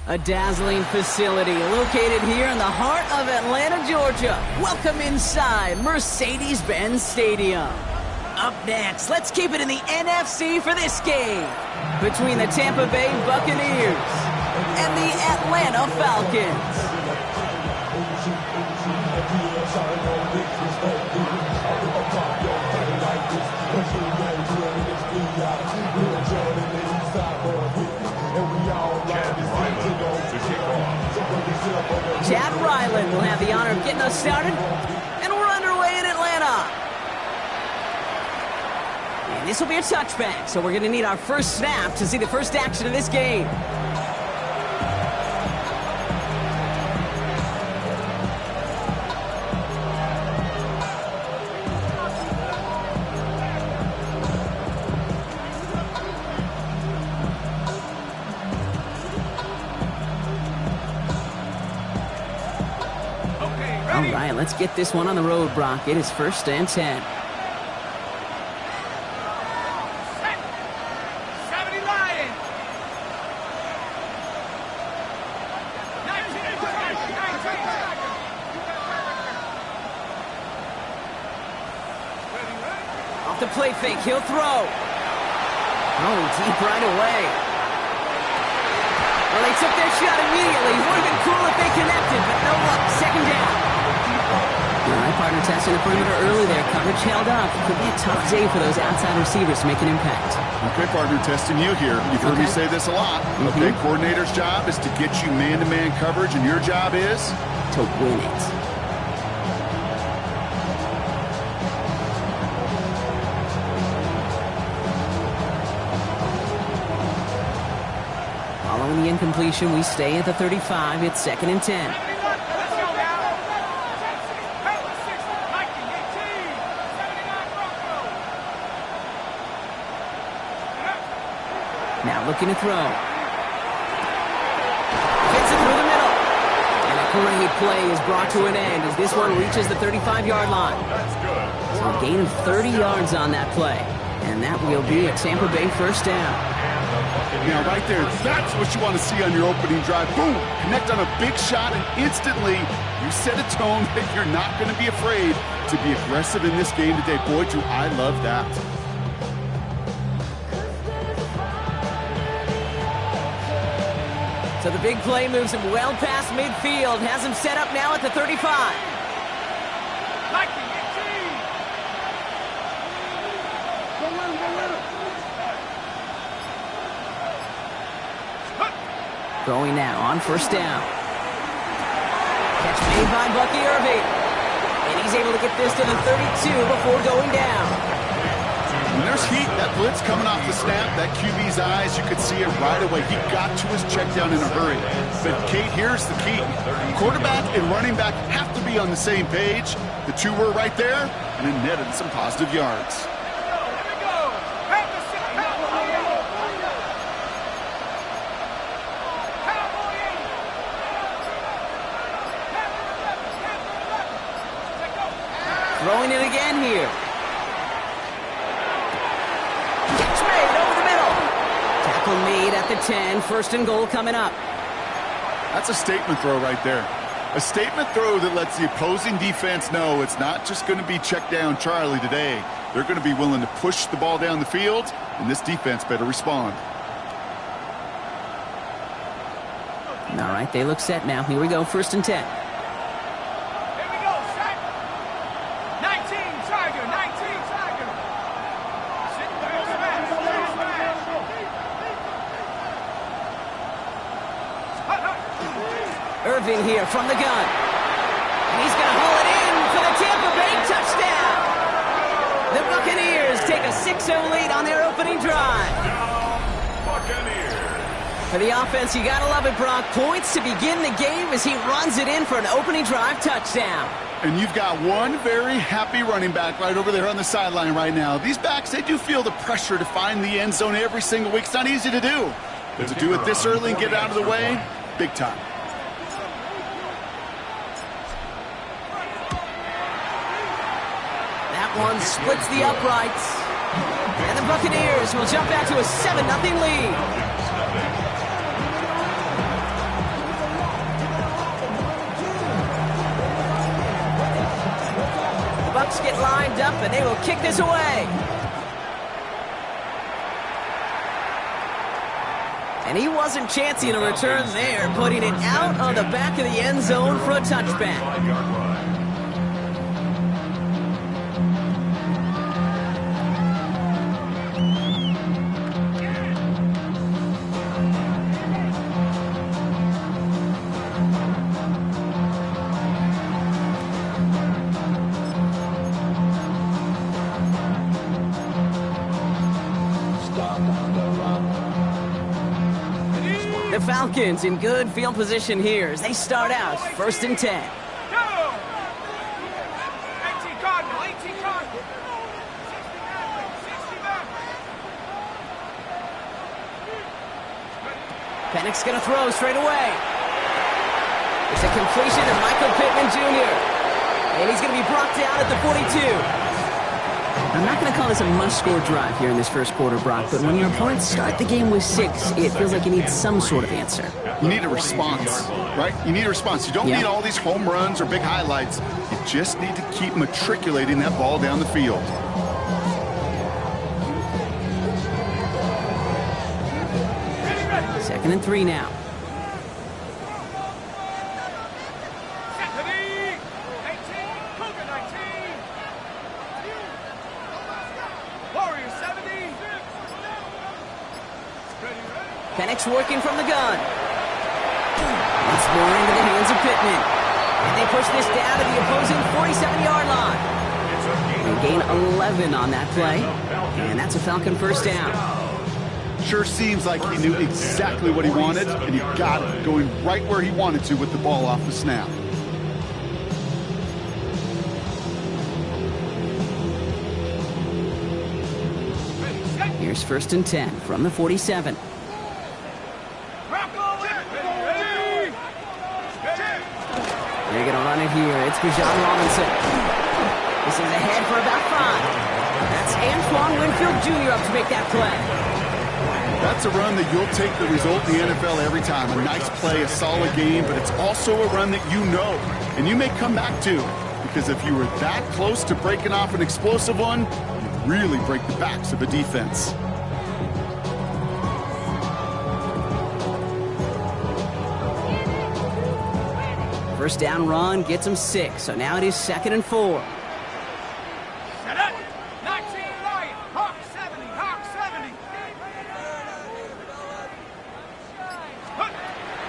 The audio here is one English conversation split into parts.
A dazzling facility located here in the heart of Atlanta, Georgia. Welcome inside Mercedes-Benz Stadium. Up next, let's keep it in the NFC for this game between the Tampa Bay Buccaneers and the Atlanta Falcons. Chad Ryland will have the honor of getting us started, and we're underway in Atlanta. And this will be a touchback, so we're going to need our first snap to see the first action of this game. All right, let's get this one on the road, Brock. It is 1st and 10. Off the play fake, he'll throw. Oh, deep right away. Well, they took their shot immediately. It would have been cool if they connected, but no luck. 2nd down. All right, partner testing the perimeter early there. Coverage held up. Could be a tough day for those outside receivers to make an impact. Okay, partner, testing you here. You've heard me say this a lot. Okay, coordinator's job is to get you man-to-man coverage, and your job is? To win it. Following the incompletion, we stay at the 35. It's 2nd and 10. Now looking to throw. Gets it through the middle. And a great play is brought to an end as this one reaches the 35-yard line. So a gain of 30 yards on that play. And that will be a Tampa Bay 1st down. Now, right there, that's what you want to see on your opening drive. Boom! Connect on a big shot, and instantly you set a tone that you're not going to be afraid to be aggressive in this game today. Boy, do I love that. So the big play moves him well past midfield, has him set up now at the 35. Throwing now on 1st down. Catch made by Bucky Irving. And he's able to get this to the 32 before going down. When there's heat, that blitz coming off the snap, that QB's eyes, you could see it right away. He got to his check down in a hurry. But, Kate, here's the key. Quarterback and running back have to be on the same page. The two were right there, and it netted some positive yards. Throwing it again here. Catch made over the middle. Tackle made at the 10. 1st and goal coming up. That's a statement throw right there. A statement throw that lets the opposing defense know it's not just going to be check down Charlie today. They're going to be willing to push the ball down the field, and this defense better respond. All right, they look set now. Here we go, 1st and 10. Here we go, set. 19, Tiger, 19, Tiger. Sit there, smash, smash. Irving here from the gun. And he's going to haul it in for the Tampa Bay touchdown. The Buccaneers take a 6-0 lead on their opening drive. For the offense, you got to love it, Brock. Points to begin the game as he runs it in for an opening drive touchdown. And you've got one very happy running back right over there on the sideline right now. These backs, they do feel the pressure to find the end zone every single week. It's not easy to do. But to do it this early and get out of the way, big time. That one splits the uprights. And the Buccaneers will jump out to a 7-0 lead. Bucks get lined up, and they will kick this away. And he wasn't chancing a return there, putting it out on the back of the end zone for a touchback. The Falcons in good field position here as they start out 1st and 10. Go! 18 Cardinal, 18 Cardinal. 60 Maverick, 60 Maverick. Penix going to throw straight away. It's a completion to Michael Pittman Jr. And he's going to be brought down at the 42. I'm not going to call this a must-score drive here in this first quarter, Brock, but when your opponents start the game with 6, it feels like you need some sort of answer. You need a response, right? You need a response. You don't need all these home runs or big highlights. You just need to keep matriculating that ball down the field. Second and 3 now. Penix working from the gun. Once more into the hands of Pittman. And they push this down to the opposing 47-yard line. They gain 11 on that play. And that's a Falcon first down. Sure seems like he knew exactly what he wanted, and he got it going right where he wanted to with the ball off the snap. Here's 1st and 10 from the 47. They're going to run it here. It's Bijan Robinson. This is ahead for about 5. That's Antoine Winfield Jr. up to make that play. That's a run that you'll take the result in the NFL every time. A nice play, a solid game, but it's also a run that you know and you may come back to, because if you were that close to breaking off an explosive one, you really break the backs of a defense. First down run gets him 6, so now it is 2nd and 4. Set up. 19 Lion. Hawk 70. Hawk 70.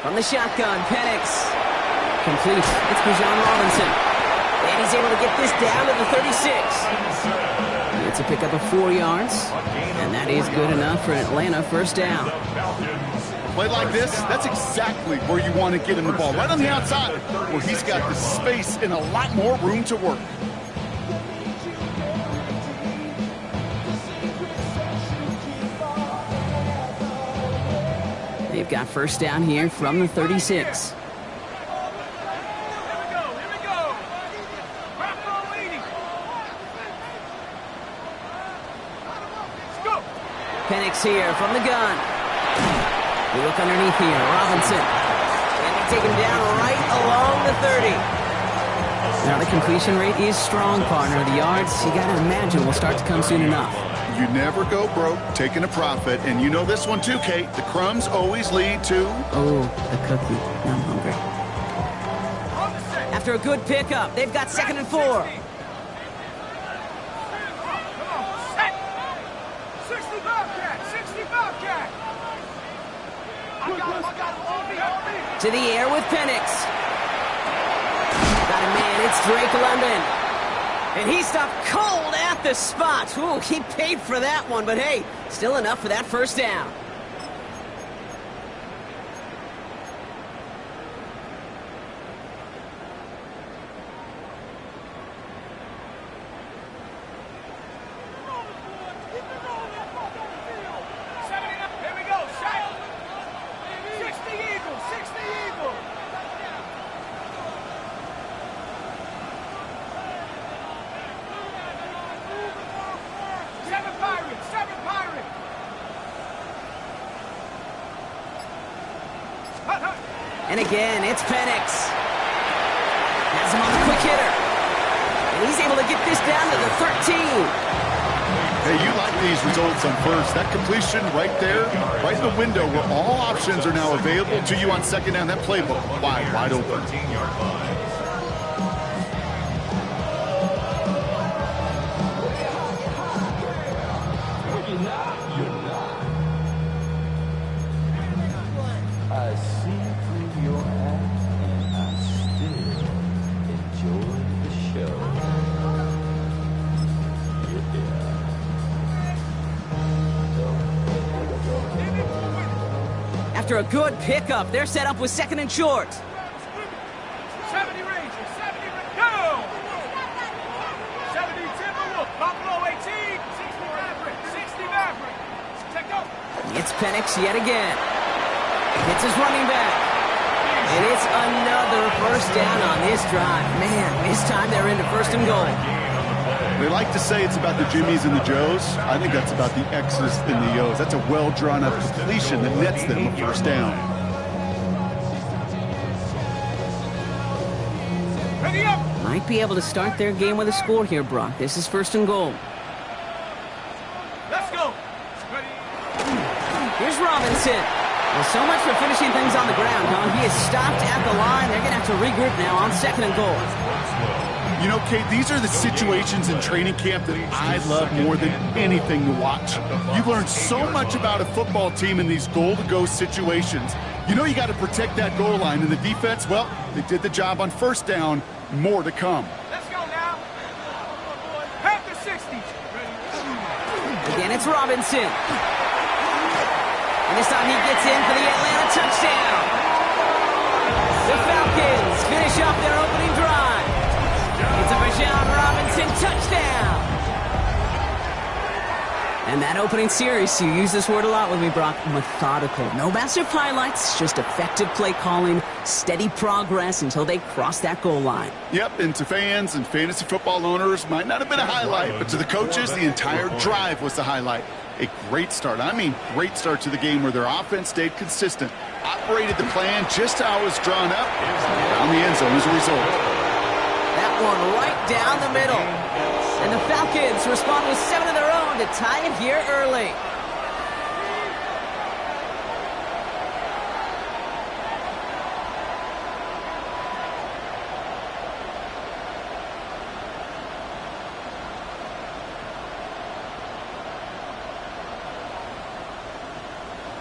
From the shotgun, Penix. Complete. It's Bijan Robinson. And he's able to get this down to the 36. It's a pickup of 4 yards. And that is good enough for an Atlanta first down. Play like this, that's exactly where you want to get him the ball. Right on the outside, where he's got the space and a lot more room to work. They've got first down here from the 36. Penix here from the gun. We look underneath here. Robinson. And he take him down right along the 30. Now the completion rate is strong, partner. The yards, you got to imagine, will start to come soon enough. You never go broke taking a profit, and you know this one too, Kate. The crumbs always lead to... Oh, the cookie. Now I'm hungry. After a good pickup, they've got 2nd and 4. Come on, set. 60 Bobcat, 60 Bobcat. I got him, on me. To the air with Penix. Got a man, it's Drake London. And he stopped cold at the spot. Ooh, he paid for that one, but hey, still enough for that first down. Here we go, shot. 60 Eagles, 60 Eagles. Seven Pirates. And again, it's Penix. Has him on the quick hitter. And he's able to get this down to the 13. Hey, you like these results on first. That completion right there, right in the window where all options are now available to you on 2nd down. That playbook wide open. I see through your act and I still enjoy the show. After a good pickup, they're set up with 2nd and short. 70 Rangers, 70 go! 70 Timberwolves, Buffalo 18, 60 Maverick. Check out. It's Penix yet again. Hits his running back. And it's another first down on this drive. Man, this time they're into 1st and goal. They like to say it's about the Jimmies and the Joes. I think that's about the X's and the O's. That's a well-drawn-up completion that nets them a first down. Ready up. Might be able to start their game with a score here, Brock. This is 1st and goal. Let's go. Ready. Here's Robinson. Well, so much for finishing things on the ground, huh? He is stopped at the line. They're going to have to regroup now on 2nd and goal. You know, Kate, these are the situations in training camp that I love more than anything to watch. You learn so much about a football team in these goal-to-go situations. You know you got to protect that goal line, and the defense, well, they did the job on 1st down. More to come. Let's go now. Panther 60s. Again, it's Robinson. And this time he gets in for the Atlanta touchdown. The Falcons finish off their opening drive. It's a Bijan Robinson touchdown. And that opening series, you use this word a lot with me, Brock, methodical. No massive highlights, just effective play calling, steady progress until they cross that goal line. Yep, and to fans and fantasy football owners, might not have been a highlight, but to the coaches, the entire drive was the highlight. A great start. I mean, great start to the game where their offense stayed consistent, operated the plan just how it was drawn up, around the end zone as a result. That one right down the middle. And the Falcons respond with 7 of their own to tie it here early.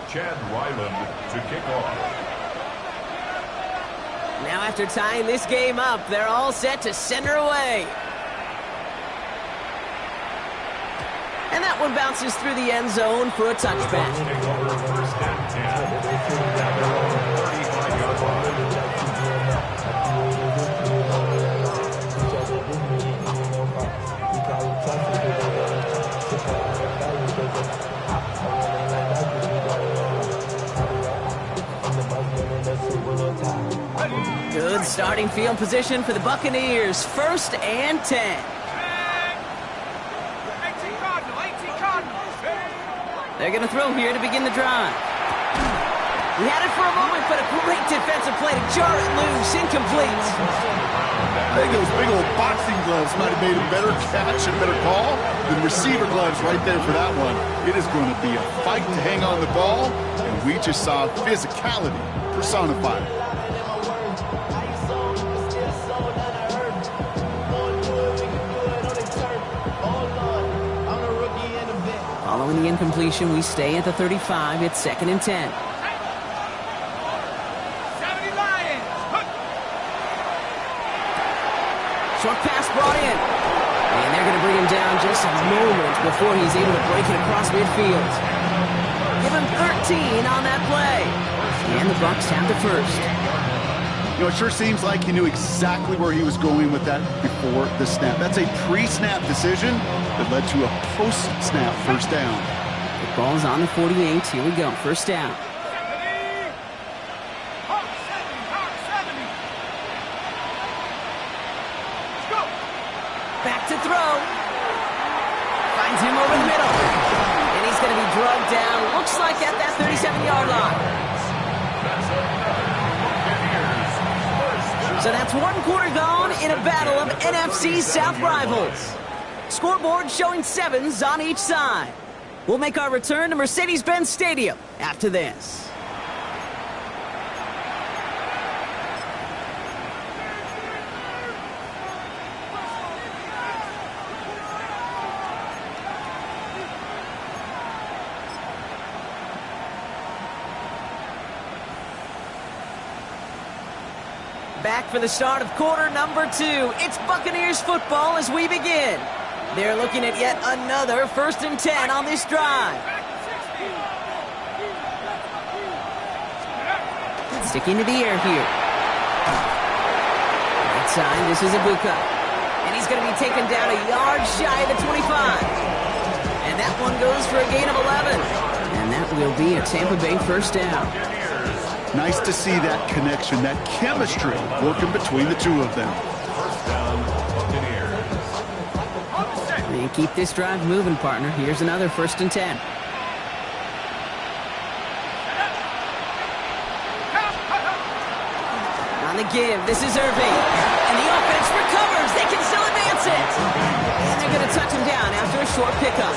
Chad Ryland to kick off. Now after tying this game up, they're all set to send her away. And that one bounces through the end zone for a touchback. Good starting field position for the Buccaneers. 1st and 10. 18 Cardinals. They're going to throw here to begin the drive. He had it for a moment, but a great defensive play to jar it loose. Incomplete. I think those big old boxing gloves might have made a better catch and a better call than receiver gloves right there for that one. It is going to be a fight to hang on the ball, and we just saw physicality personified. Following the incompletion, we stay at the 35. It's 2nd and 10. 70 Lions. Short pass brought in. And they're going to bring him down just a moment before he's able to break it across midfield. Give him 13 on that play. And the Bucs have the first. You know, it sure seems like he knew exactly where he was going with that before the snap. That's a pre-snap decision that led to a post-snap first down. The ball's on the 48. Here we go. First down. 70. Hawk 70. Let's go. Back to throw. Finds him over the middle. And he's going to be drugged down. Looks like at that 37-yard line. So that's one quarter gone in a battle of NFC South rivals. Scoreboard showing 7s on each side. We'll make our return to Mercedes-Benz Stadium after this. Back for the start of quarter number 2. It's Buccaneers football as we begin. They're looking at yet another 1st and 10 on this drive. Sticking to the air here. Right side, this is Ibuka. And he's going to be taken down a yard shy of the 25. And that one goes for a gain of 11. And that will be a Tampa Bay first down. Nice to see that connection, that chemistry working between the two of them. And keep this drive moving, partner. Here's another 1st and 10. On the give, this is Irving. And the offense recovers. They can still advance it. And they're going to touch him down after a short pickup.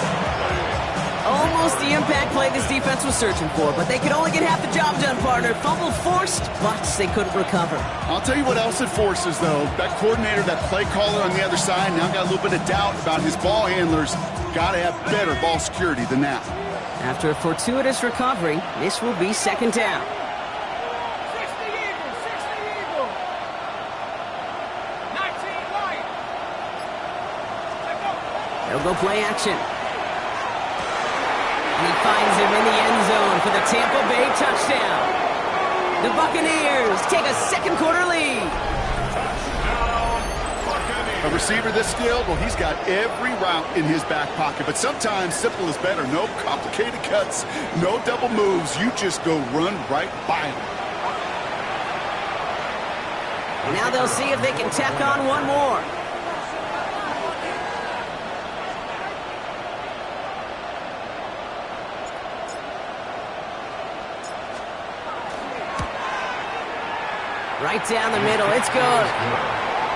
Almost the impact play this defense was searching for, but they could only get half the job done, partner. Fumble forced, but they couldn't recover. I'll tell you what else it forces, though. That coordinator, that play caller on the other side, now got a little bit of doubt about his ball handlers. Got to have better ball security than that. After a fortuitous recovery, this will be 2nd down. 60 Eagles. 19 Lions. Let's go. They'll go play action. And he finds him in the end zone for the Tampa Bay touchdown. The Buccaneers take a 2nd quarter lead. A receiver this skilled, well, he's got every route in his back pocket. But sometimes simple is better. No complicated cuts, no double moves. You just go run right by him. Now they'll see if they can tack on one more. Right down the middle, it's good.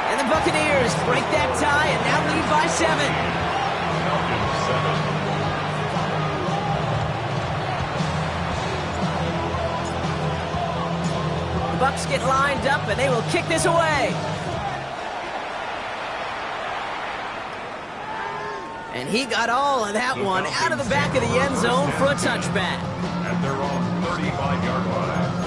And the Buccaneers break that tie and now lead by 7. The Bucs get lined up and they will kick this away. And he got all of that one out of the back of the end zone for a touchback. At their own 35-yard line.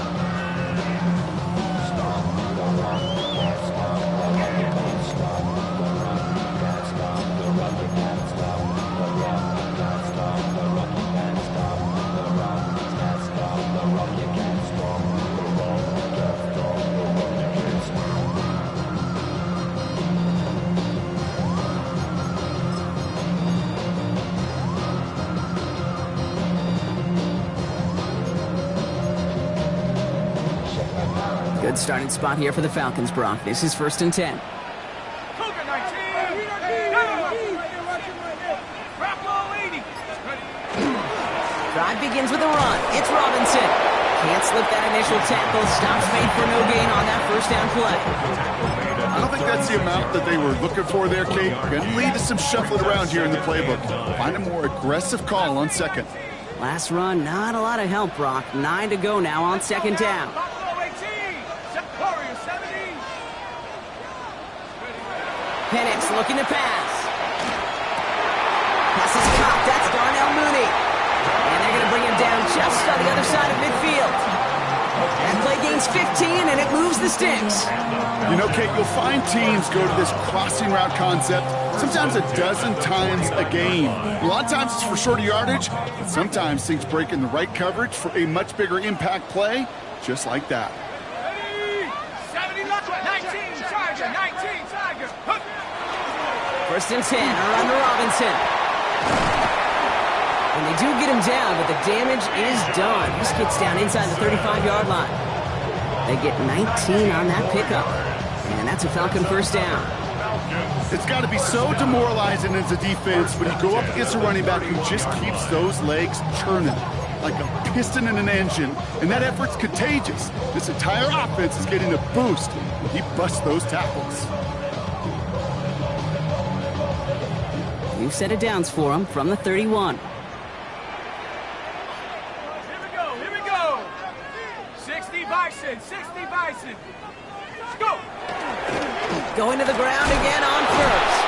Good starting spot here for the Falcons, Brock. This is 1st and 10. Cougar 19. Rocco 80. Drive begins with a run. It's Robinson. Can't slip that initial tackle. Stops made for no gain on that first down play. I don't think that's the amount that they were looking for there, Kate. Going to lead to some shuffling around here in the playbook. Find a more aggressive call on second. Last run, not a lot of help, Brock. 9 to go now on second down. Buffalo 18. Warriors 17. Penix looking to pass. Pass is caught. That's Darnell Mooney. And they're going to bring him down just on the other side of midfield. That play gains 15, and it moves the sticks. You know, Kate, you'll find teams go to this crossing route concept sometimes a dozen times a game. A lot of times it's for shorter yardage, but sometimes things break in the right coverage for a much bigger impact play, just like that. 70, 19, Charger, 19, Tiger. First and 10, around to Robinson. And they do get him down, but the damage is done. This gets down inside the 35-yard line. They get 19 on that pickup. And that's a Falcon first down. It's got to be so demoralizing as a defense when you go up against a running back who just keeps those legs churning like a piston in an engine, and that effort's contagious. This entire offense is getting a boost when he busts those tackles. New set of downs for him from the 31. Here we go. 60 Bison, 60 Bison. Let's go. Going to the ground again on first.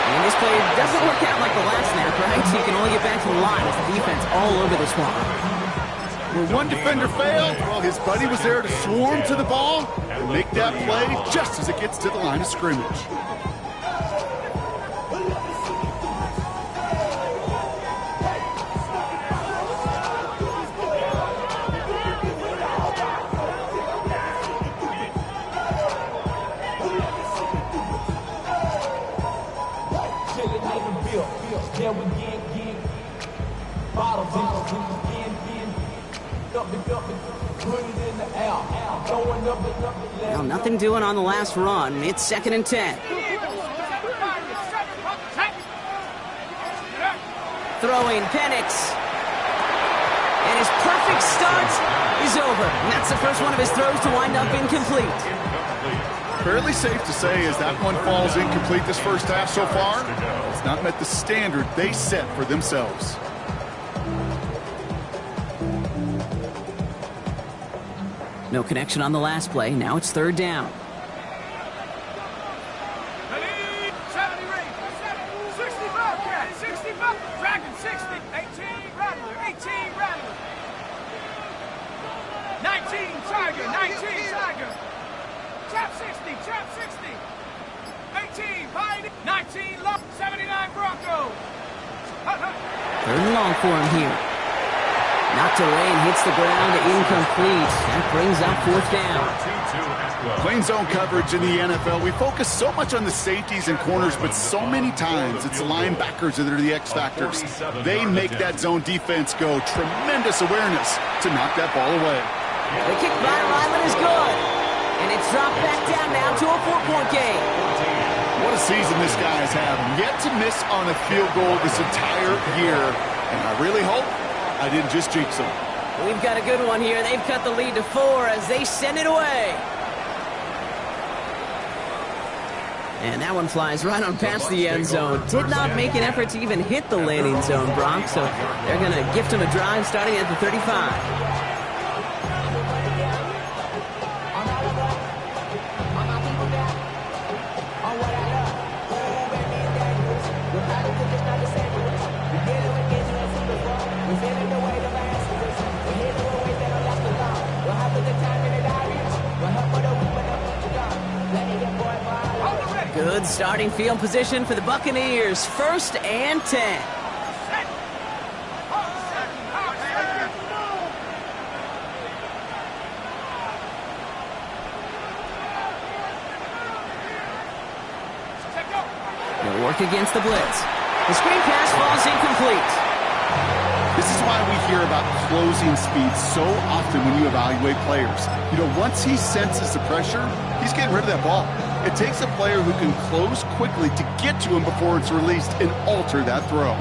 And this play doesn't work out like the last snap, right? So you can only get back to the line as the defense all over this one. Where one defender failed, well, his buddy was there to swarm to the ball and make that play just as it gets to the line of scrimmage. Well, nothing doing on the last run. It's second and 10. Throwing Penix. And his perfect start is over. And that's the first one of his throws to wind up incomplete. Fairly safe to say as that one falls incomplete this first half so far, it's not met the standard they set for themselves. No connection on the last play. Now it's third down. 65 Cat, 65, Dragon 60, 18 Rattler, 18 Rattler. 19 Tiger, 19 Tiger. Chap 60, 18 Pioneer, 19 Love, 79 Bronco. Third and long for him here. Knocked away and hits the ground, incomplete. That brings up fourth down. Playing zone coverage in the NFL, we focus so much on the safeties and corners, but so many times it's the linebackers that are the X factors. They make that zone defense go. Tremendous awareness to knock that ball away. The kick by Ryland is good. And it's dropped back down now to a 4-point game. What a season this guy has had. Yet to miss on a field goal this entire year. And I really hope I didn't just jinx him. We've got a good one here. They've cut the lead to 4 as they send it away. And that one flies right on past the end zone. Did not make an effort to even hit the landing zone, Brock. So they're going to gift him a drive starting at the 35. Good starting field position for the Buccaneers. First and 10. They'll work against the blitz. The screen pass falls incomplete. This is why we hear about closing speed so often when you evaluate players. You know, once he senses the pressure, he's getting rid of that ball. It takes a player who can close quickly to get to him before it's released and alter that throw.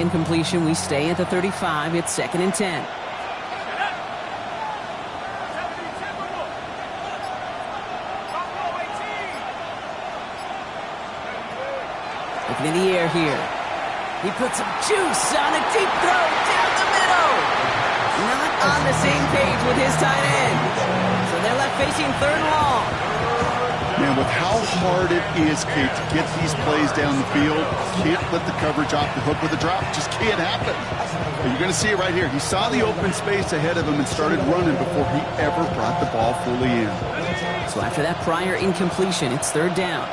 incompletion. We stay at the 35. It's 2nd and 10. Looking in the air here. He puts some juice on a deep throw down the middle. Not on the same page with his tight end. So they're left facing 3rd and long. Man, with how hard it is, Kate, to get these plays down the field, can't let the coverage off the hook with a drop. Just can't happen. But you're going to see it right here. He saw the open space ahead of him and started running before he ever brought the ball fully in. So after that prior incompletion, it's 3rd down.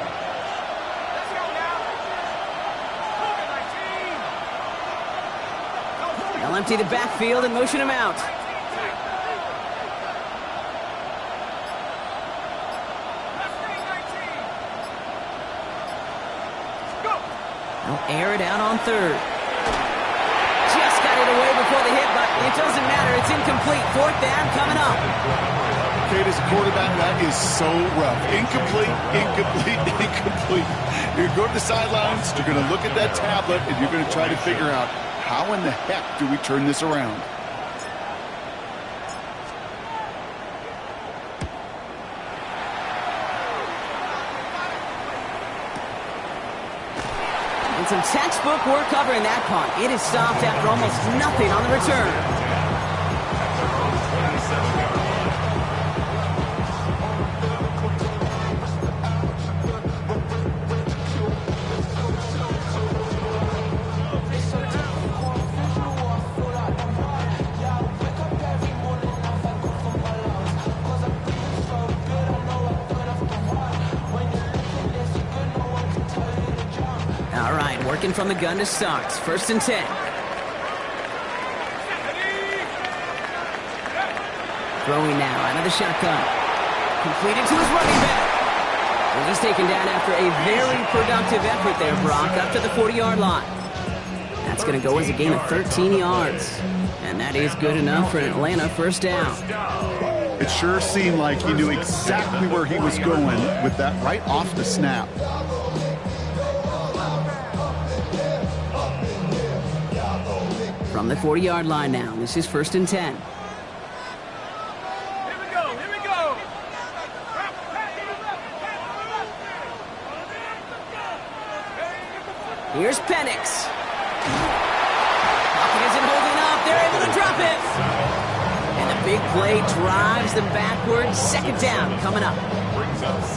They'll empty the backfield and motion him out. They'll air it out on 3rd. Just got it away before the hit, but it doesn't matter. It's incomplete. 4th down coming up. Kate, as a quarterback, that is so rough. Incomplete, incomplete, incomplete. You're going to the sidelines, you're going to look at that tablet, and you're going to try to figure out, how in the heck do we turn this around? And some textbook work covering that punt. It is stopped after almost nothing on the return. All right, working from the gun to start. 1st and 10. Throwing now out of the shotgun. Completed to his running back. And he's taken down after a very productive effort there, Brock, up to the 40-yard line. That's going to go as a gain of 13 yards. And that is good enough for an Atlanta 1st down. It sure seemed like he knew exactly where he was going with that right off the snap. From the 40-yard line now, this is 1st and 10. Here we go, here we go. Here's Penix. Pocket isn't holding up. They're able to drop it. And the big play drives them backwards. 2nd down coming up.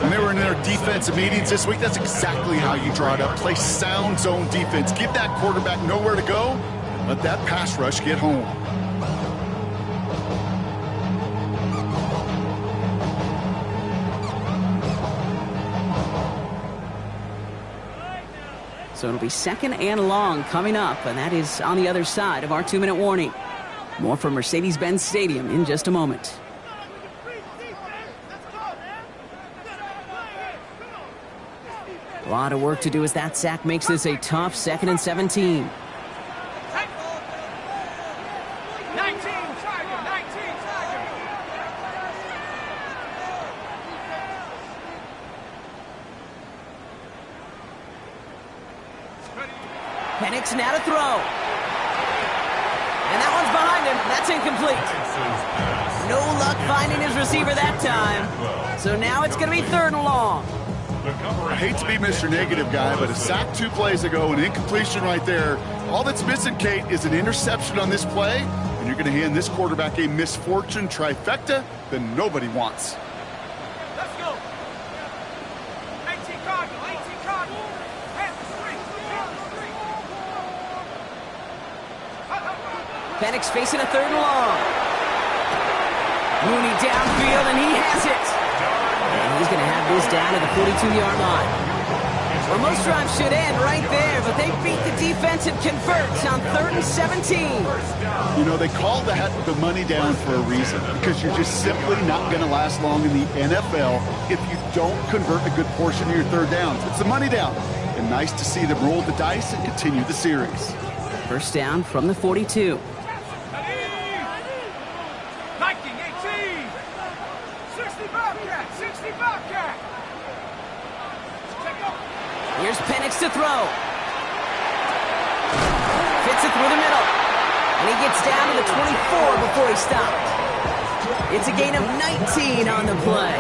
When they were in their defensive meetings this week, that's exactly how you draw it up. Play sound zone defense. Give that quarterback nowhere to go. Let that pass rush get home. So it'll be 2nd and long coming up, and that is on the other side of our 2-minute warning. More from Mercedes-Benz Stadium in just a moment. A lot of work to do as that sack makes this a tough 2nd and 17. 19 Tiger, 19 Tiger. Penix now to throw. And that one's behind him. That's incomplete. No luck finding his receiver that time. So now it's going to be 3rd and long. I hate to be Mr. Negative guy, but a sack 2 plays ago, an incompletion right there. All that's missing, Kate, is an interception on this play, and you're going to hand this quarterback a misfortune trifecta that nobody wants. Let's go. 18 Cardinal, 18 Cardinal. Head the Penix facing a 3rd and long. Mooney downfield, and he has it. And he's going to have this down to the 42-yard line. Well, most drives should end right there, but they beat the defense and convert on 3rd and 17. You know, they call that the money down for a reason, because you're just simply not going to last long in the NFL if you don't convert a good portion of your 3rd downs. It's the money down. And nice to see them roll the dice and continue the series. 1st down from the 42. Viking 18. 60 Bobcat, 60 Bobcat. Here's Penix to throw. Fits a through the middle. And he gets down to the 24 before he stopped. It's a gain of 19 on the play.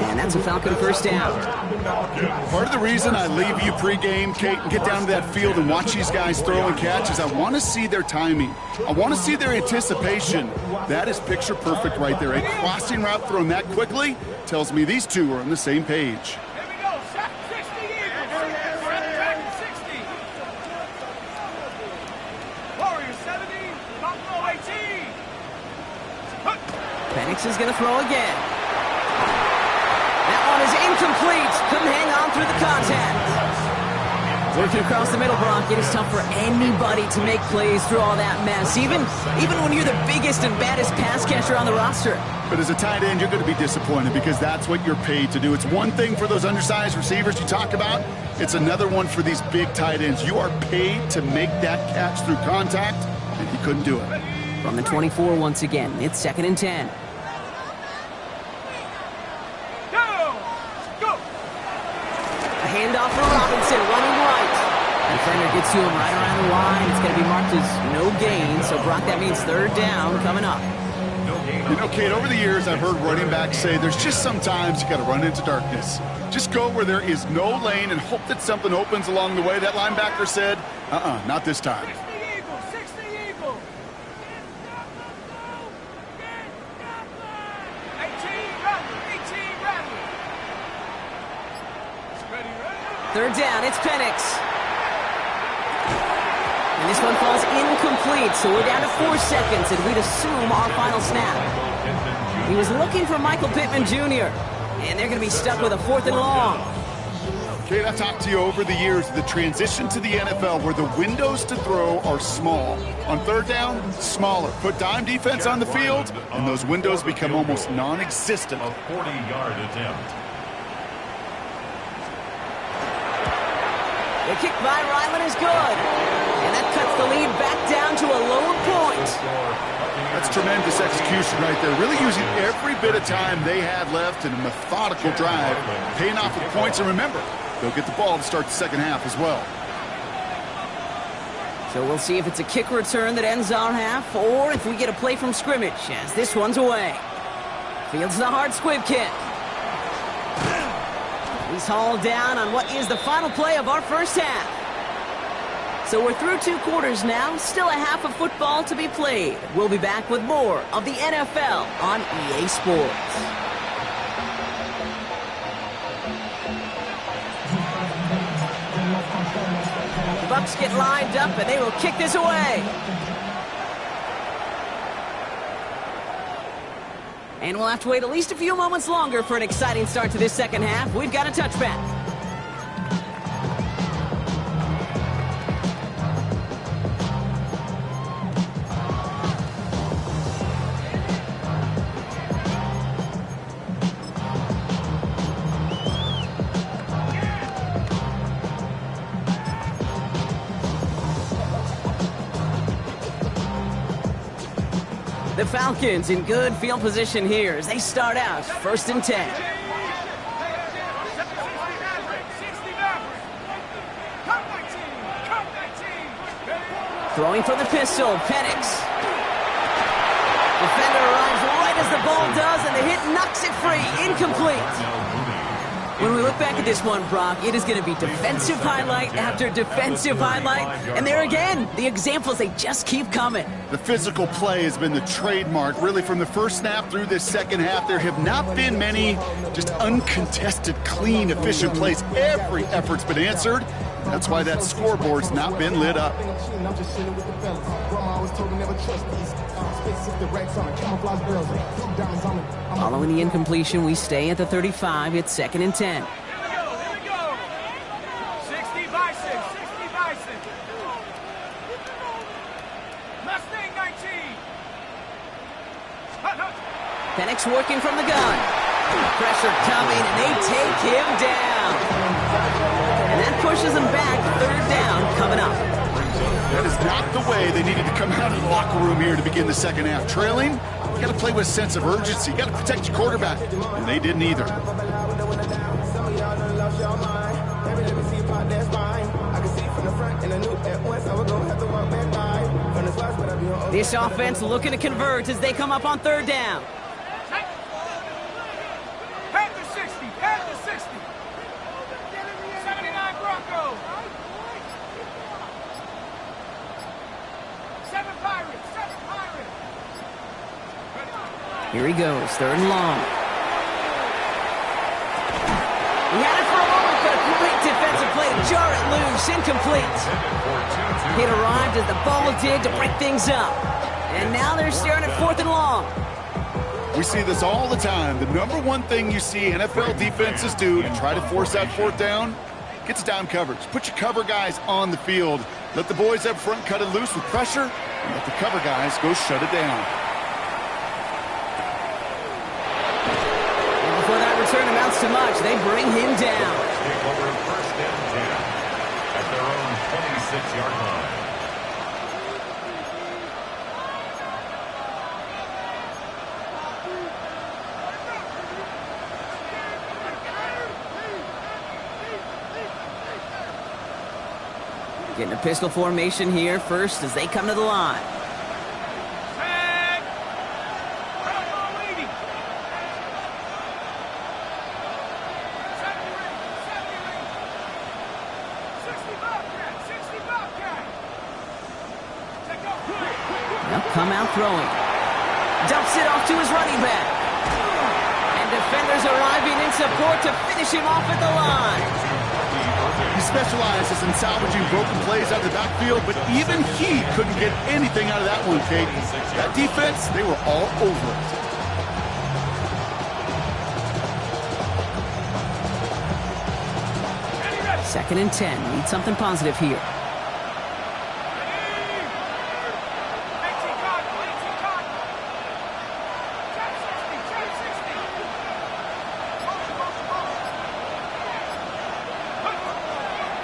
And that's a Falcon first down. Part of the reason I leave you pregame, Kate, and get down to that field and watch these guys throw and catch is I want to see their timing. I want to see their anticipation. That is picture perfect right there. A crossing route thrown that quickly tells me these two are on the same page. Here we go. 60 Eagles. 60. Warriors 70. Buffalo 18. Penix is going to throw again. That one is incomplete. Couldn't hang on through the contact. Working across the middle, Brock, it is tough for anybody to make plays through all that mess, even when you're the biggest and baddest pass catcher on the roster. But as a tight end, you're going to be disappointed because that's what you're paid to do. It's one thing for those undersized receivers you talk about. It's another one for these big tight ends. You are paid to make that catch through contact, and he couldn't do it. From the 24 once again, it's 2nd and 10. Handoff for Robinson, running right. Defender gets to him right around the line. It's going to be marked as no gain. So, Brock, that means 3rd down coming up. You know, Kate, over the years, I've heard running backs say there's just sometimes you got to run into darkness. Just go where there is no lane and hope that something opens along the way. That linebacker said, not this time. 60 Eagles. 18 Rattler. 3rd down, it's Penix. And this one falls incomplete, so we're down to 4 seconds, and we'd assume our final snap. He was looking for Michael Pittman Jr., and they're going to be stuck with a 4th and long. Kate, I've talked to you over the years, the transition to the NFL where the windows to throw are small. On 3rd down, smaller. Put dime defense on the field, and those windows become almost non-existent. A 40-yard attempt. The kick by Ryland is good. And that cuts the lead back down to a lower point. That's tremendous execution right there. Really using every bit of time they had left in a methodical drive, paying off with points. And remember, they'll get the ball to start the 2nd half as well. So we'll see if it's a kick return that ends our half, or if we get a play from scrimmage, as this one's away. Fields the hard squib kick. He's hauled down on what is the final play of our first half. So we're through 2 quarters now, still a half of football to be played. We'll be back with more of the NFL on EA Sports. The Bucs get lined up and they will kick this away. And we'll have to wait at least a few moments longer for an exciting start to this 2nd half. We've got a touchback. The Falcons in good field position here as they start out 1st and 10. Throwing for the pistol, Penix. Defender arrives right as the ball does, and the hit knocks it free. Incomplete. When we look back at this one, Brock, it is going to be defensive highlight after defensive highlight. And there again, the examples, they just keep coming. The physical play has been the trademark, really, from the first snap through this 2nd half. There have not been many just uncontested, clean, efficient plays. Every effort's been answered. That's why that scoreboard's not been lit up. Following the incompletion, we stay at the 35. It's 2nd and 10. Here we go. 60 Bison. Mustang 19. Penix working from the gun. Pressure coming, and they take him down. And that pushes him back. 3rd down coming up. That is not the way they needed to come out of the locker room here to begin the 2nd half. Trailing, you got to play with a sense of urgency. You got to protect your quarterback, and they didn't either. This offense looking to convert as they come up on third down. Head to 60, head to 60. 79 Broncos. 7 Pirates, 7 Pirates. Here he goes, third and long. He had it for a moment, but a great defensive play to jar it loose, incomplete. It arrived as the ball did to break things up. And now they're staring at fourth and long. We see this all the time. The number one thing you see NFL defenses do to try to force that fourth down, gets down coverage. Put your cover guys on the field. Let the boys up front cut it loose with pressure, and let the cover guys go shut it down. And before that return amounts to much, they bring him down. Take over first and 10 at their own 26-yard line. Getting a pistol formation here first as they come to the line. Tag. Bronco leading. 70 ring. 60 Bobcat, 60 Bobcat. Take off. They'll come out throwing. Dumps it off to his running back. And defenders arriving in support to finish him off at the line. He specializes in salvaging broken plays out of the backfield, but even he couldn't get anything out of that one, Kate. That defense, they were all over Ready. Second and 10. Need something positive here. 18 Cotton, 18 Cotton. Check 60, check 60.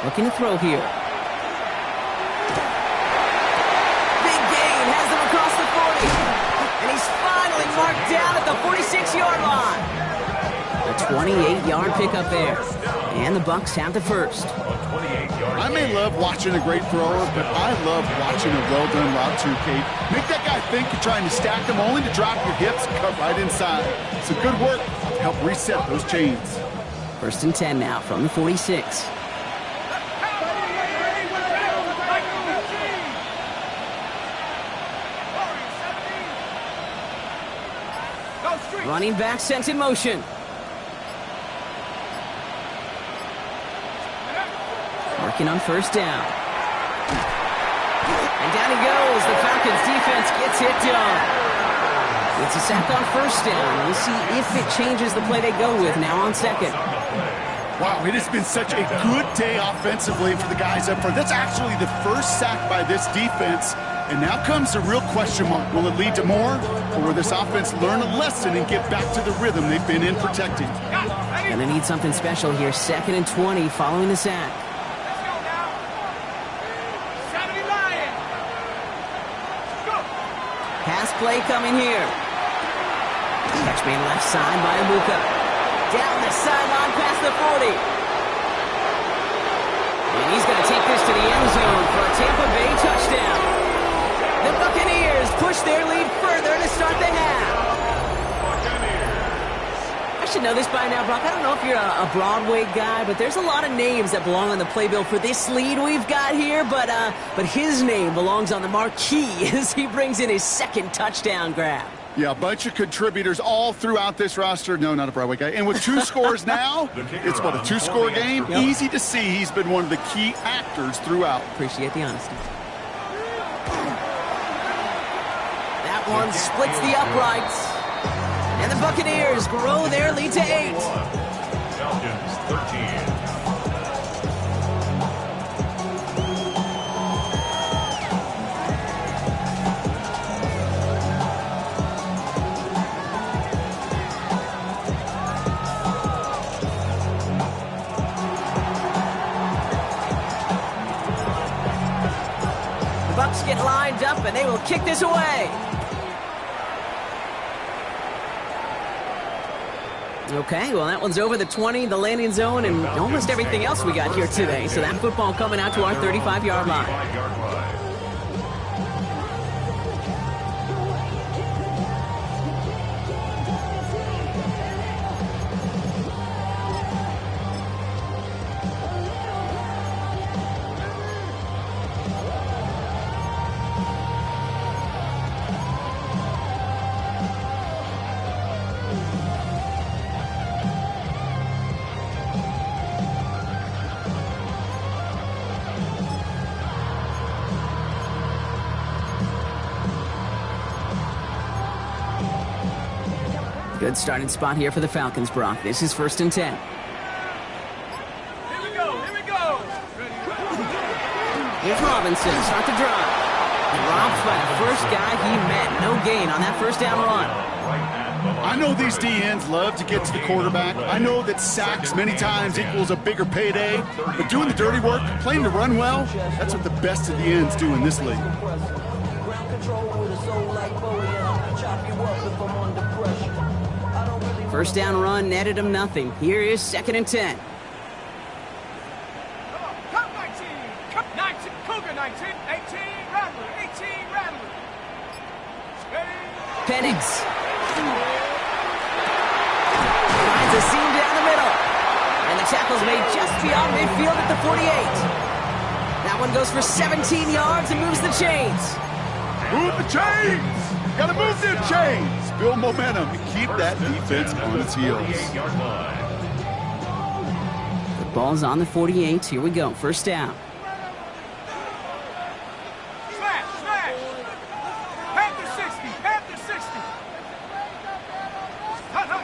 Looking to throw here. Big gain has them across the 40. And he's finally marked down at the 46-yard line. A 28-yard pickup there. And the Bucs have the first. I may love watching a great thrower, but I love watching a well-done route too, Kate. Make that guy think you're trying to stack him only to drop your hips and cut right inside. It's a good work to help reset those chains. First and 10 now from the 46. Running back sent in motion. Working on first down. And down he goes. The Falcons defense gets it done. It's a sack on first down. We'll see if it changes the play they go with now on second. Wow, it has been such a good day offensively for the guys up front. That's actually the first sack by this defense. And now comes the real question mark. Will it lead to more? Or will this offense learn a lesson and get back to the rhythm they've been in protecting? Gonna need something special here. Second and 20 following the sack. Let's go now. 70 Lions. Go. Pass play coming here. Catch made left side by Amuka. Down the sideline past the 40. And he's going to take this to the end zone for a Tampa Bay touchdown. The Buccaneers push their lead further to start the half. I should know this by now, Brock. I don't know if you're a Broadway guy, but there's a lot of names that belong on the playbill for this lead we've got here. But his name belongs on the marquee as he brings in his second touchdown grab. Yeah, a bunch of contributors all throughout this roster. No, not a Broadway guy. And with 2 scores now, it's what, a 2-score game? Yep. Easy to see he's been one of the key actors throughout. Appreciate the honesty. That one splits the uprights. And the Buccaneers grow their lead to 8. Falcons 13. The Bucs get lined up and they will kick this away. Okay, well, that one's over the 20, the landing zone, and almost everything else we got here today. So that football coming out to our 35-yard line. Good starting spot here for the Falcons, Brock. This is 1st and 10. Here we go, here we go. Here's Robinson, start the drive. Dropped by the first guy he met. No gain on that first down run. I know these D-ends love to get to the quarterback. I know that sacks many times equals a bigger payday. But doing the dirty work, playing to run well, that's what the best of the ends do in this league. First down run netted him nothing. Here is 2nd and 10. Come 19, come 19, Cougar 19, 18, Rattler, 18, Rattler. Ready? Penix finds a seam down the middle. And the tackle's made just beyond midfield at the 48. That one goes for 17 yards and moves the chains. Move the chains! Gotta move them chains! Build momentum and keep that defense on its heels. The ball's on the 48. Here we go. First down. Smash, smash. Panther 60, Panther 60. Hut, hut.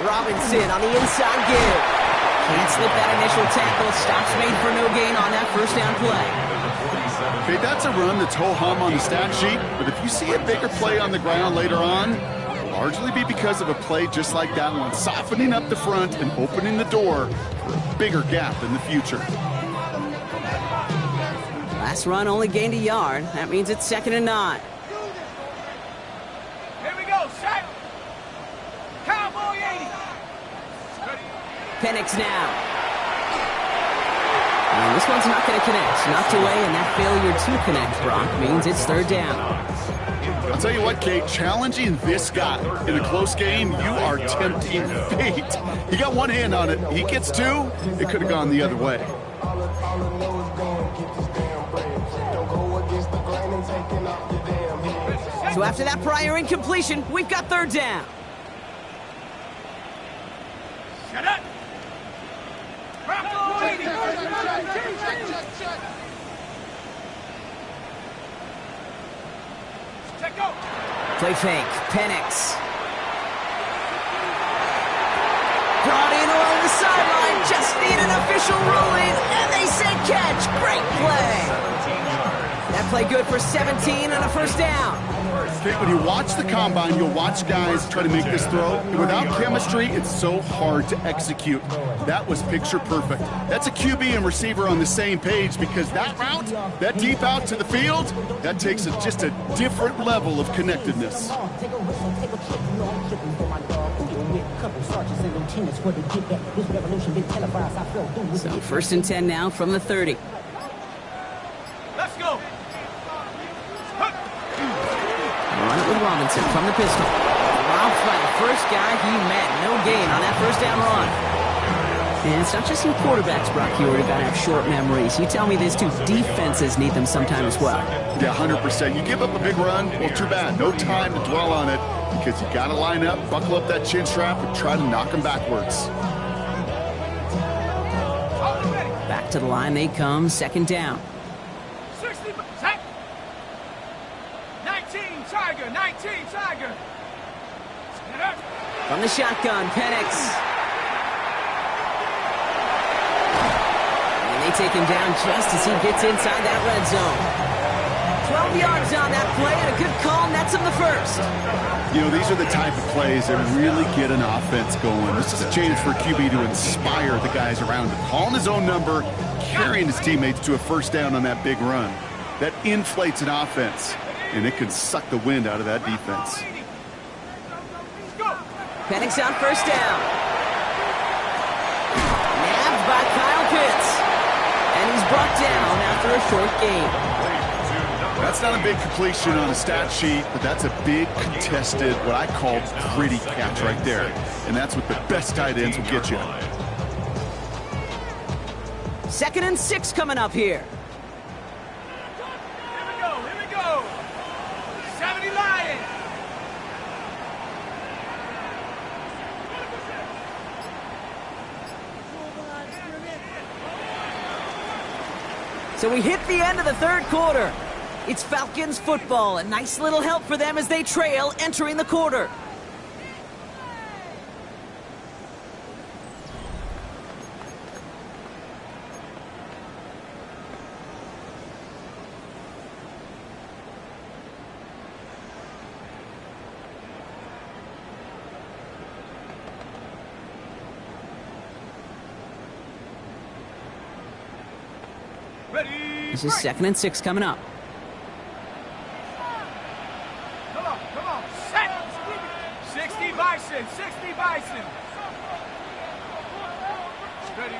Robinson on the inside give. Can't slip that initial tackle. Stops made for no gain on that first down play. Okay, that's a run that's ho-hum on the stat sheet, but if you see a bigger play on the ground later on, it'll largely be because of a play just like that one, softening up the front and opening the door for a bigger gap in the future. Last run only gained a yard. That means it's 2nd and 9. Here we go, sack. Cowboy 80. Penix now. And this one's not going to connect. Knocked away, and that failure to connect, Brock, means it's 3rd down. I'll tell you what, Kate, challenging this guy in a close game, you are tempting fate. He got one hand on it. He gets two, it could have gone the other way. So after that prior incompletion, we've got 3rd down. Shut up. Bronco 80. Check go. Play fake. Penix. Brought in along the sideline. Just need an official ruling. And they say catch. Great play. That play good for 17 and a first down. Okay, when you watch the combine, you'll watch guys try to make this throw. And without chemistry, it's so hard to execute. That was picture perfect. That's a QB and receiver on the same page because that route, that deep out to the field, that takes just a different level of connectedness. So 1st and 10 now from the 30. Let's go. Run it with Robinson from the pistol. Robbed by the first guy he met. No gain on that first down run. And it's not just your quarterbacks, Brock. You already got to have short memories. You tell me this too. Defenses need them sometimes as well. Yeah, 100%. You give up a big run, well, too bad. No time to dwell on it because you got to line up, buckle up that chin strap, and try to knock them backwards. Back to the line they come. 2nd down. 60, sack. 19, Tiger, 19, Tiger. From the shotgun, Penix. And they take him down just as he gets inside that red zone. 12 yards on that play, and a good call nets him the first. You know, these are the type of plays that really get an offense going. This is a chance for QB to inspire the guys around him. Calling his own number, carrying his teammates to a first down on that big run. That inflates an offense, and it can suck the wind out of that defense. Penix on first down. Nabbed by Kyle Pitts. And he's brought down after a short gain. That's not a big completion on a stat sheet, but that's a big contested, what I call gritty catch right there. And that's what the best tight ends will get you. 2nd and 6 coming up here. Here we go. 70 Lions. So we hit the end of the 3rd quarter. It's Falcons football. A nice little help for them as they trail entering the quarter. Ready. This is 2nd and 6 coming up. Come on. Set. 60 Bison. 60 Bison. Ready.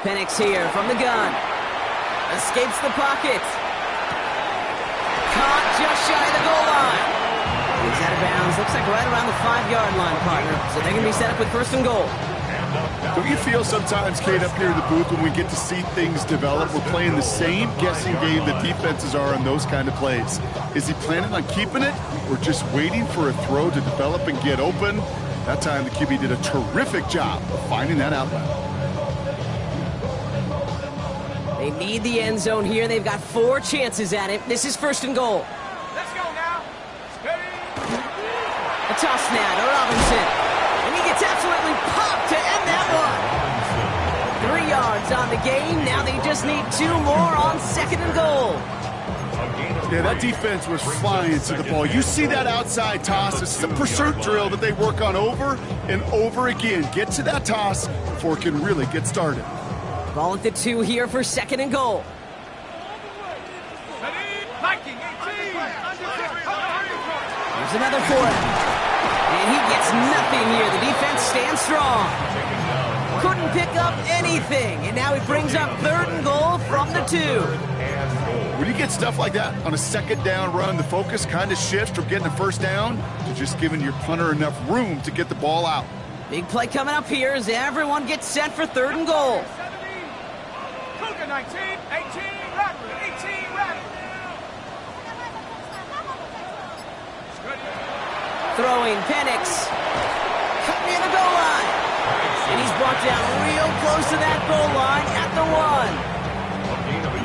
Penix here from the gun. Escapes the pocket. Caught just shy of the goal line. He's out of bounds. Looks like right around the 5-yard line, partner. So they're going to be set up with 1st and goal. Don't you feel sometimes, Kate, up here in the booth when we get to see things develop, we're playing the same guessing game that defenses are on those kind of plays? Is he planning on keeping it or just waiting for a throw to develop and get open? That time the QB did a terrific job of finding that outlet. They need the end zone here. They've got 4 chances at it. This is 1st and goal. Let's go now. Ready. A toss now to Robinson. And he gets absolutely popped to end that one. 3 yards on the game. Now they just need 2 more on 2nd and goal. Yeah, that defense was flying to the ball. You see that outside toss. It's the pursuit drill that they work on over and over again. Get to that toss before it can really get started. Ball at the 2 here for 2nd and goal. Ready. Viking 18. Here's another for him. And he gets nothing here. The defense stands strong. Couldn't pick up anything. And now he brings up 3rd and goal from the 2. When you get stuff like that on a 2nd down run, the focus kind of shifts from getting a 1st down to just giving your punter enough room to get the ball out. Big play coming up here as everyone gets set for 3rd and goal. 19, 18, Rattler, 18, Rattler. Throwing Penix. Cut near the goal line. And he's brought down real close to that goal line at the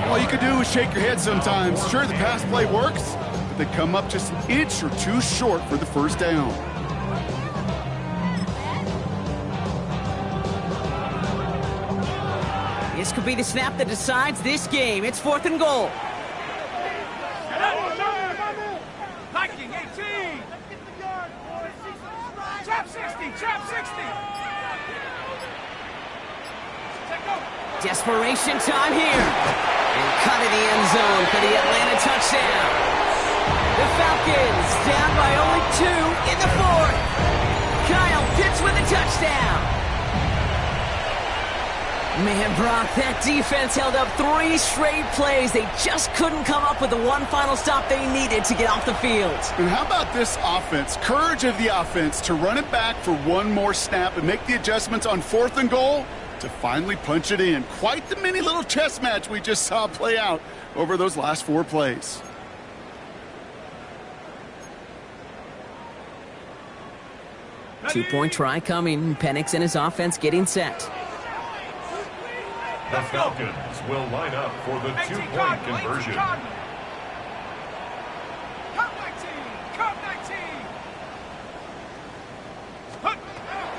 1. All you can do is shake your head sometimes. Sure, the pass play works, but they come up just an inch or 2 short for the 1st down. This could be the snap that decides this game. It's 4th and goal. Viking 18. Trap 60. Desperation time here. And cut in the end zone for the Atlanta touchdown. The Falcons down by only 2 in the 4th. Kyle Pitts with a touchdown. Man, Brock, that defense held up 3 straight plays. They just couldn't come up with the one final stop they needed to get off the field. And how about this offense? Courage of the offense to run it back for 1 more snap and make the adjustments on 4th and goal to finally punch it in. Quite the mini little chess match we just saw play out over those last 4 plays. Two-point try coming. Penix and his offense getting set. The Falcons will line up for the 2-point conversion. Cut 19.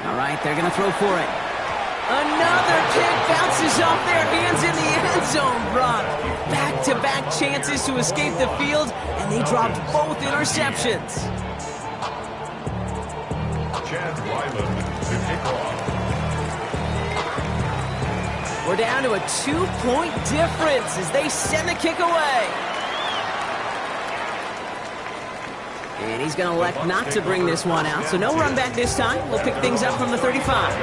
All right, they're going to throw for it. Another kick bounces off their hands in the end zone, Brock. Back-to-back chances to escape the field, and they dropped both interceptions. Chad Ryland to kick off. We're down to a 2-point difference as they send the kick away. And he's going to elect not to bring this one out, so no run back this time. We'll pick things up from the 35.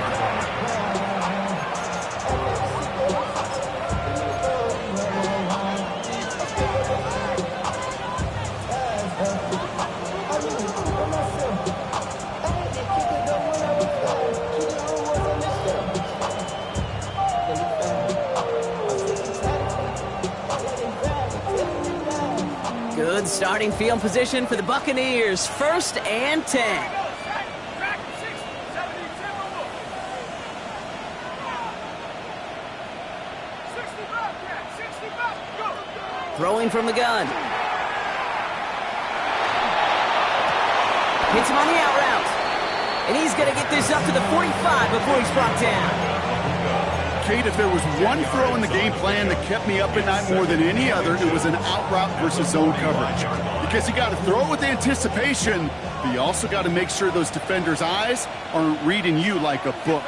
Good starting field position for the Buccaneers. 1st and 10. Throwing from the gun. Hits him on the out route. And he's going to get this up to the 45 before he's brought down. Kate, if there was one throw in the game plan that kept me up at night more than any other, it was an out route versus zone coverage. Because you got to throw it with anticipation, but you also got to make sure those defenders' eyes aren't reading you like a book.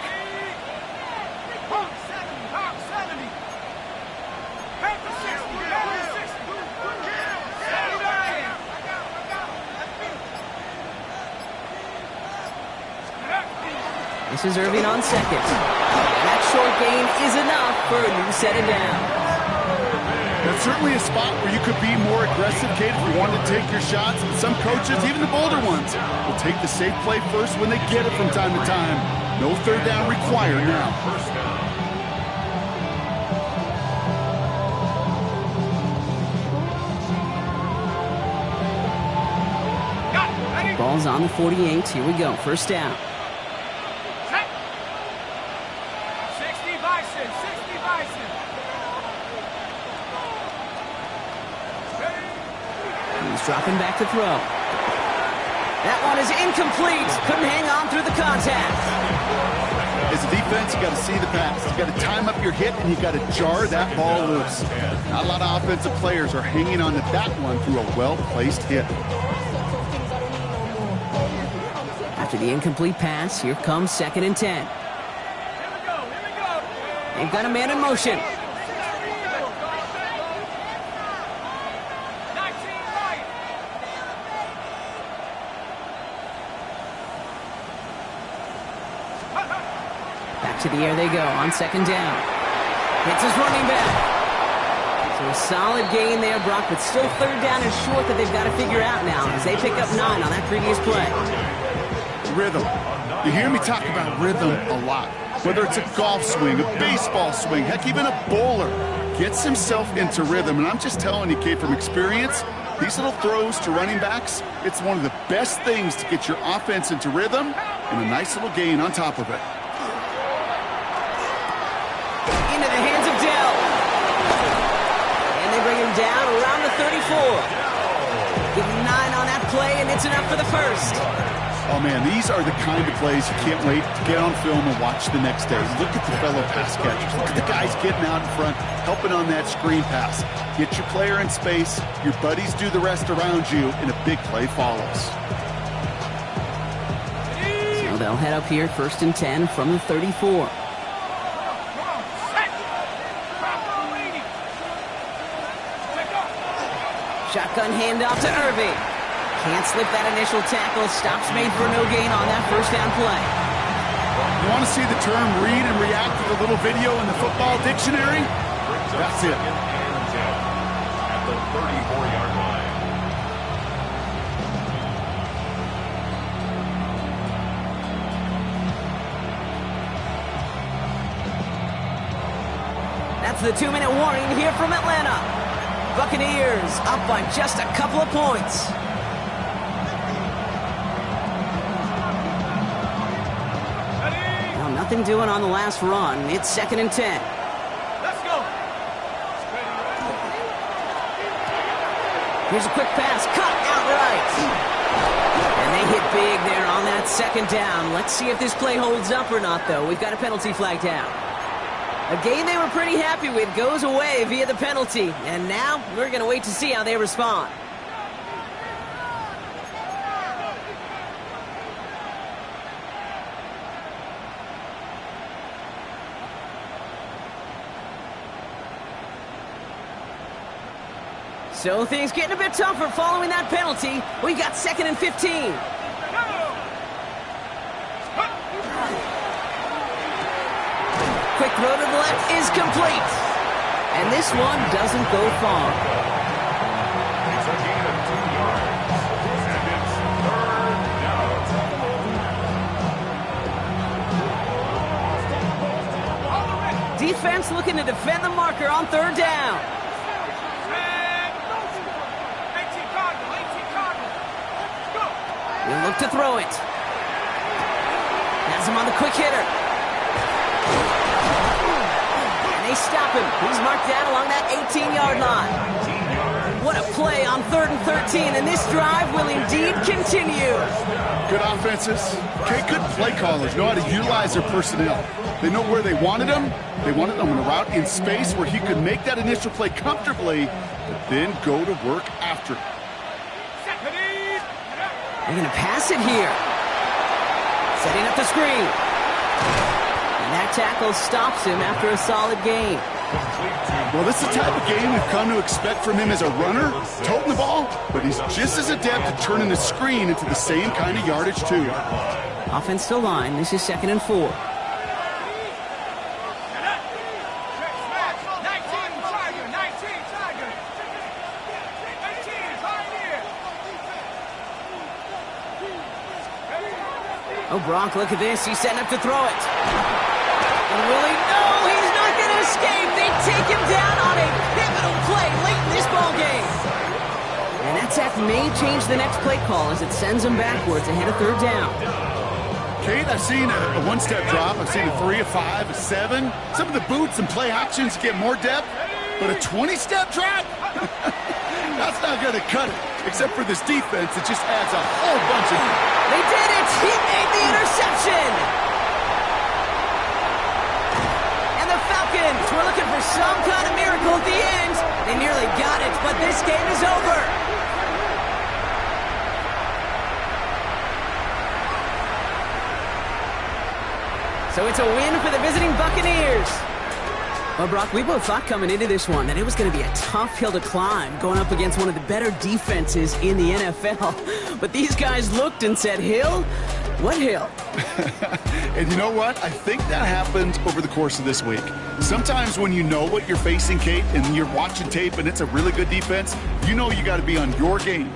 This is Irving on second. That short gain is enough for a new set of downs. That's certainly a spot where you could be more aggressive, Kate, if you wanted to take your shots. But some coaches, even the bolder ones, will take the safe play first when they get it from time to time. No third down required now. Ball's on the 48. Here we go. First down. 60 Bison, 60 Bison. He's dropping back to throw. That one is incomplete. Couldn't hang on through the contact. As a defense, you got to see the pass. You got to time up your hit, and you got to jar that ball loose. Not a lot of offensive players are hanging on to that one through a well-placed hit. After the incomplete pass, here comes 2nd and 10. Here we go, here we go. They've got a man in motion. 19 right. Back to the air they go on 2nd down. Hits his running back. So a solid gain there, Brock, but still 3rd down and short that they've got to figure out now as they pick up 9 on that previous play. Rhythm. You hear me talk about rhythm a lot. Whether it's a golf swing, a baseball swing, heck, even a bowler gets himself into rhythm. And I'm just telling you, Kate, from experience, these little throws to running backs, it's one of the best things to get your offense into rhythm and a nice little gain on top of it. Into the hands of Dell. And they bring him down around the 34. Give him 9 on that play, and it's enough for the first. Oh, man, these are the kind of plays you can't wait to get on film and watch the next day. Look at the fellow pass catchers. Look at the guys getting out in front, helping on that screen pass. Get your player in space, your buddies do the rest around you, and a big play follows. So they'll head up here, 1st and 10 from the 34. Shotgun handoff to Irving. Can't slip that initial tackle. Stops made for no gain on that 1st down play. You want to see the term read and react to the little video in the football dictionary? That's it. At the 34-yard line. That's the 2-minute warning here from Atlanta. Buccaneers up by just a couple of points. Well, nothing doing on the last run. It's 2nd and 10. Let's go. Here's a quick pass. Cut outright. And they hit big there on that 2nd down. Let's see if this play holds up or not, though. We've got a penalty flag down. A game they were pretty happy with goes away via the penalty. And now we're going to wait to see how they respond. So things getting a bit tougher following that penalty. We got 2nd and 15. Quick throw to the left is complete. And this one doesn't go far. It's a gain of 2 yards. And it's 3rd down. Defense looking to defend the marker on 3rd down. 18 Cardinal, 18 Cardinal. Go. We'll look to throw it. Has him on the quick hitter. And they stop him. He's marked down along that 18-yard line. What a play on 3rd and 13, and this drive will indeed continue. Good offenses. Okay, good play callers know how to utilize their personnel. They know where they wanted him. They wanted him on a route in space where he could make that initial play comfortably, but then go to work after. They're going to pass it here. Setting up the screen. And that tackle stops him after a solid gain. Well, this is the type of game we've come to expect from him as a runner, toting the ball, but he's just as adept at turning the screen into the same kind of yardage, too. Offense to line. This is 2nd and 4. 19, Tiger, 19, Tiger. 18, right here. Oh, Brock, look at this. He's setting up to throw it. And will he? No, he's not going to escape. They take him down on a pivotal play late in this ball game. And that sack may change the next play call as it sends him backwards ahead of 3rd down. Kate, I've seen a one-step drop. I've seen a 3, a 5, a 7. Some of the boots and play options get more depth, but a 20-step drop? That's not going to cut it, except for this defense that just adds a whole bunch of... They did it! He made the interception! And the Falcons were looking for some kind of miracle at the end. They nearly got it, but this game is over. So it's a win for the visiting Buccaneers. Well, Brock, we both thought coming into this one that it was going to be a tough hill to climb going up against one of the better defenses in the NFL. But these guys looked and said, Hill? What hill? And you know what? I think that happened over the course of this week. Sometimes when you know what you're facing, Kate, and you're watching tape and it's a really good defense, you know you got to be on your game.